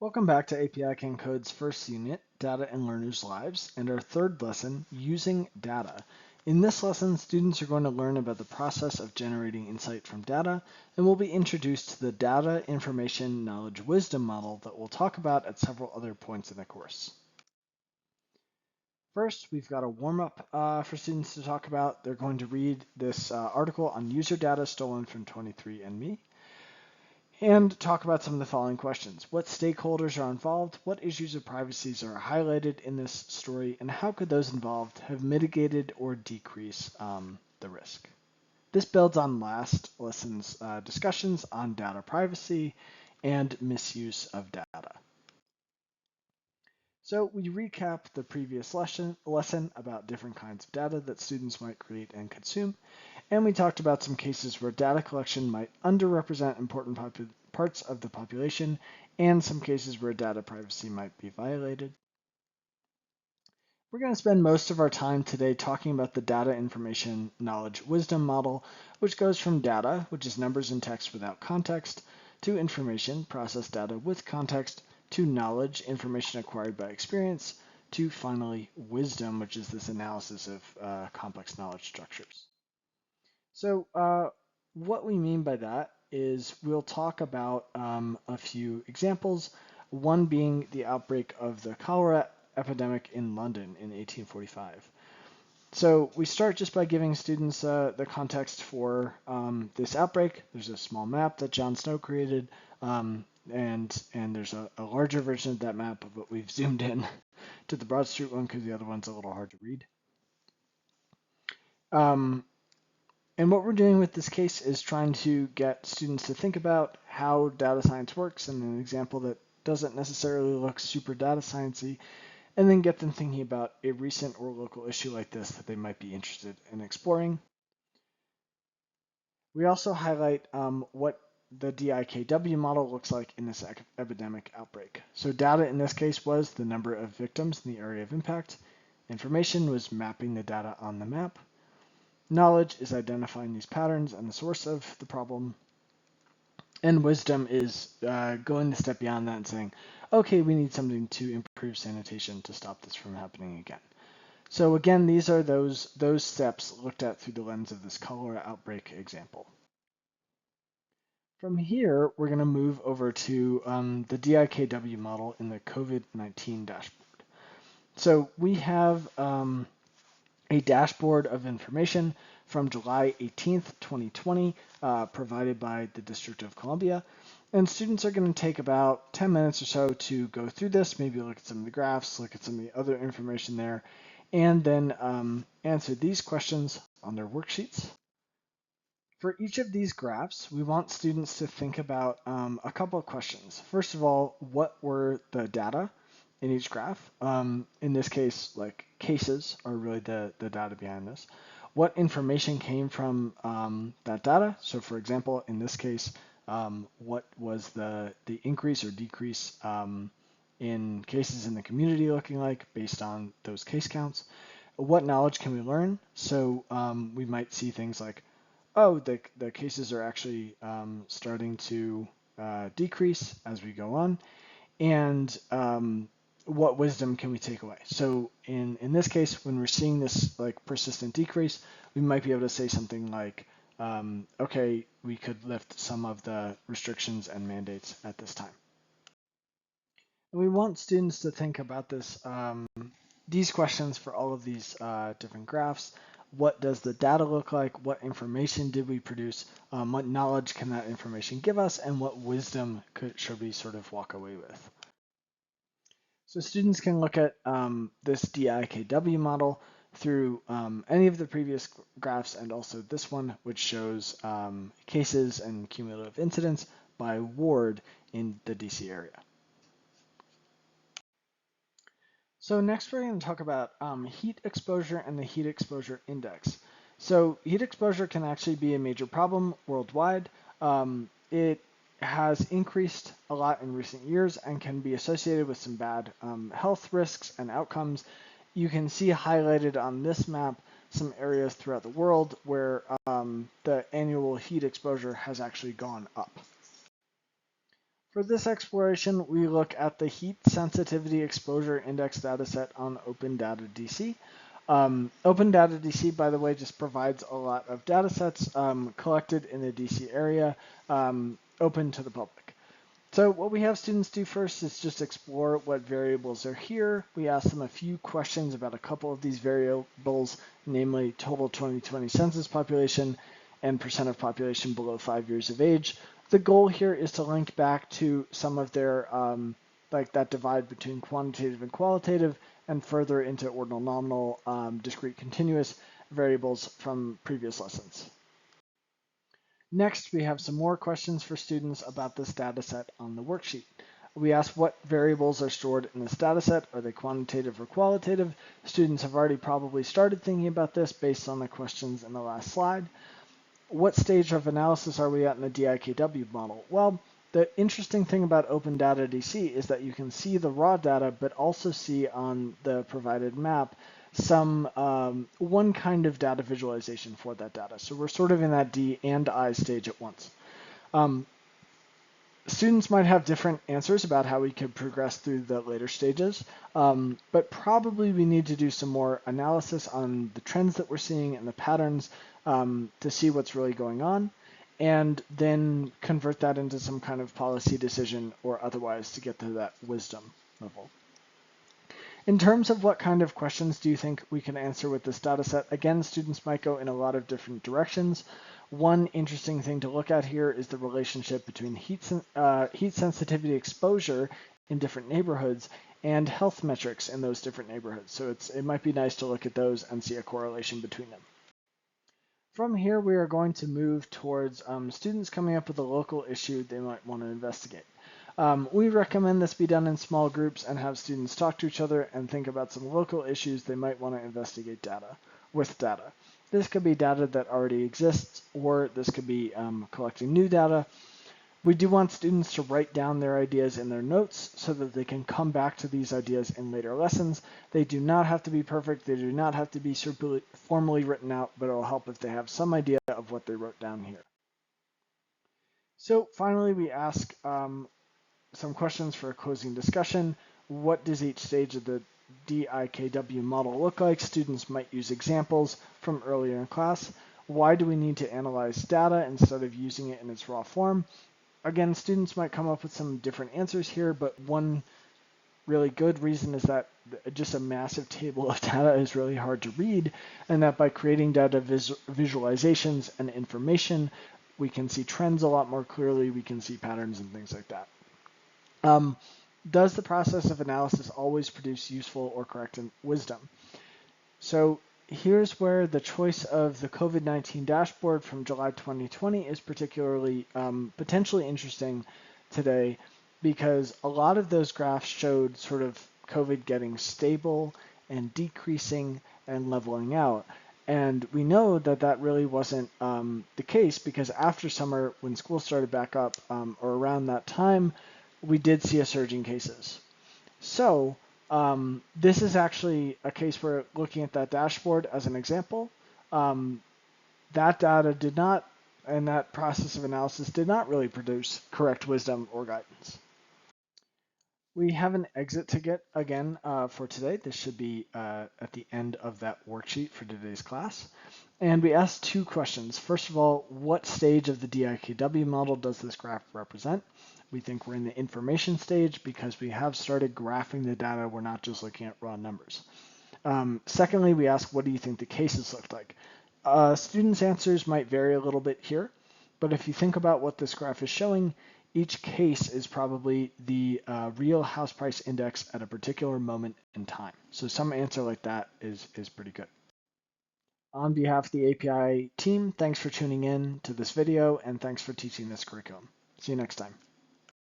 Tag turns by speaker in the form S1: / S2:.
S1: Welcome back to API Can Code's first unit, Data in Learners' Lives, and our third lesson, Using Data. In this lesson, students are going to learn about the process of generating insight from data, and we'll be introduced to the Data Information Knowledge Wisdom model that we'll talk about at several other points in the course. First, we've got a warm-up for students to talk about. They're going to read this article on user data stolen from 23andMe. And talk about some of the following questions. What stakeholders are involved? What issues of privacy are highlighted in this story? And how could those involved have mitigated or decreased the risk? This builds on last lesson's discussions on data privacy and misuse of data. So we recap the previous lesson about different kinds of data that students might create and consume, and we talked about some cases where data collection might underrepresent important parts of the population and some cases where data privacy might be violated. We're going to spend most of our time today talking about the Data Information Knowledge Wisdom model, which goes from data, which is numbers and text without context, to information, processed data with context, to knowledge, information acquired by experience, to finally wisdom, which is this analysis of complex knowledge structures. So what we mean by that is we'll talk about a few examples, one being the outbreak of the cholera epidemic in London in 1845. So we start just by giving students the context for this outbreak. There's a small map that John Snow created, and there's a larger version of that map, but we've zoomed in to the Broad Street one because the other one's a little hard to read. And what we're doing with this case is trying to get students to think about how data science works in an example that doesn't necessarily look super data sciencey, and then get them thinking about a recent or local issue like this that they might be interested in exploring. We also highlight what the DIKW model looks like in this epidemic outbreak. So data in this case was the number of victims in the area of impact. Information was mapping the data on the map. Knowledge is identifying these patterns and the source of the problem. And wisdom is going the step beyond that and saying, okay, we need something to improve sanitation to stop this from happening again. So again, these are those steps looked at through the lens of this cholera outbreak example. From here, we're going to move over to the DIKW model in the COVID-19 dashboard. So we have a dashboard of information from July 18th, 2020, provided by the District of Columbia. And students are going to take about 10 minutes or so to go through this, maybe look at some of the graphs, look at some of the other information there, and then answer these questions on their worksheets. For each of these graphs, we want students to think about a couple of questions. First of all, what were the data in each graph? In this case, like cases are really the data behind this. What information came from that data? So for example, in this case, what was the increase or decrease in cases in the community looking like based on those case counts? What knowledge can we learn? So we might see things like, oh, the cases are actually starting to decrease as we go on. And what wisdom can we take away? So in this case, when we're seeing this like persistent decrease, we might be able to say something like, okay, we could lift some of the restrictions and mandates at this time. And we want students to think about this, these questions for all of these different graphs. What does the data look like? What information did we produce? What knowledge can that information give us? And what wisdom should we sort of walk away with? So students can look at this DIKW model through any of the previous graphs and also this one, which shows cases and cumulative incidents by ward in the DC area. So next we're going to talk about heat exposure and the heat exposure index. So heat exposure can actually be a major problem worldwide. It has increased a lot in recent years and can be associated with some bad health risks and outcomes. You can see highlighted on this map some areas throughout the world where the annual heat exposure has actually gone up. For this exploration, we look at the heat sensitivity exposure index dataset on OpenData-DC. OpenData-DC, by the way, just provides a lot of datasets collected in the DC area, open to the public. So what we have students do first is just explore what variables are here. We ask them a few questions about a couple of these variables, namely total 2020 census population and percent of population below 5 years of age. The goal here is to link back to some of their, like that divide between quantitative and qualitative, and further into ordinal, nominal, discrete, continuous variables from previous lessons. Next, we have some more questions for students about this dataset on the worksheet. We ask what variables are stored in this dataset. Are they quantitative or qualitative? Students have already probably started thinking about this based on the questions in the last slide. What stage of analysis are we at in the DIKW model? Well, the interesting thing about OpenData-DC is that you can see the raw data, but also see on the provided map some one kind of data visualization for that data. So we're sort of in that D and I stage at once. Students might have different answers about how we could progress through the later stages, but probably we need to do some more analysis on the trends that we're seeing and the patterns to see what's really going on, and then convert that into some kind of policy decision or otherwise to get to that wisdom level. In terms of what kind of questions do you think we can answer with this data set, again, students might go in a lot of different directions. One interesting thing to look at here is the relationship between heat sensitivity exposure in different neighborhoods and health metrics in those different neighborhoods. So it might be nice to look at those and see a correlation between them. From here, we are going to move towards students coming up with a local issue they might want to investigate. We recommend this be done in small groups and have students talk to each other and think about some local issues they might want to investigate with data. This could be data that already exists, or this could be collecting new data. We do want students to write down their ideas in their notes so that they can come back to these ideas in later lessons. They do not have to be perfect. They do not have to be formally written out, but it will help if they have some idea of what they wrote down here. So finally, we ask some questions for a closing discussion. What does each stage of the DIKW model look like? Students might use examples from earlier in class. Why do we need to analyze data instead of using it in its raw form? Again, students might come up with some different answers here, but one really good reason is that just a massive table of data is really hard to read, and that by creating data visualizations and information, we can see trends a lot more clearly, we can see patterns and things like that. Does the process of analysis always produce useful or correct wisdom? So here's where the choice of the COVID-19 dashboard from July 2020 is particularly potentially interesting today, because a lot of those graphs showed sort of COVID getting stable and decreasing and leveling out. And we know that that really wasn't the case, because after summer, when school started back up, or around that time, we did see a surge in cases. So this is actually a case where, looking at that dashboard as an example, that data did not, and that process of analysis did not really produce correct wisdom or guidance. We have an exit ticket again for today. This should be at the end of that worksheet for today's class. And we asked two questions. First of all, what stage of the DIKW model does this graph represent? We think we're in the information stage because we have started graphing the data. We're not just looking at raw numbers. Secondly, we ask, what do you think the cases look like? Students' answers might vary a little bit here, but if you think about what this graph is showing, each case is probably the real house price index at a particular moment in time. So some answer like that is pretty good. On behalf of the API team, thanks for tuning in to this video, and thanks for teaching this curriculum. See you next time.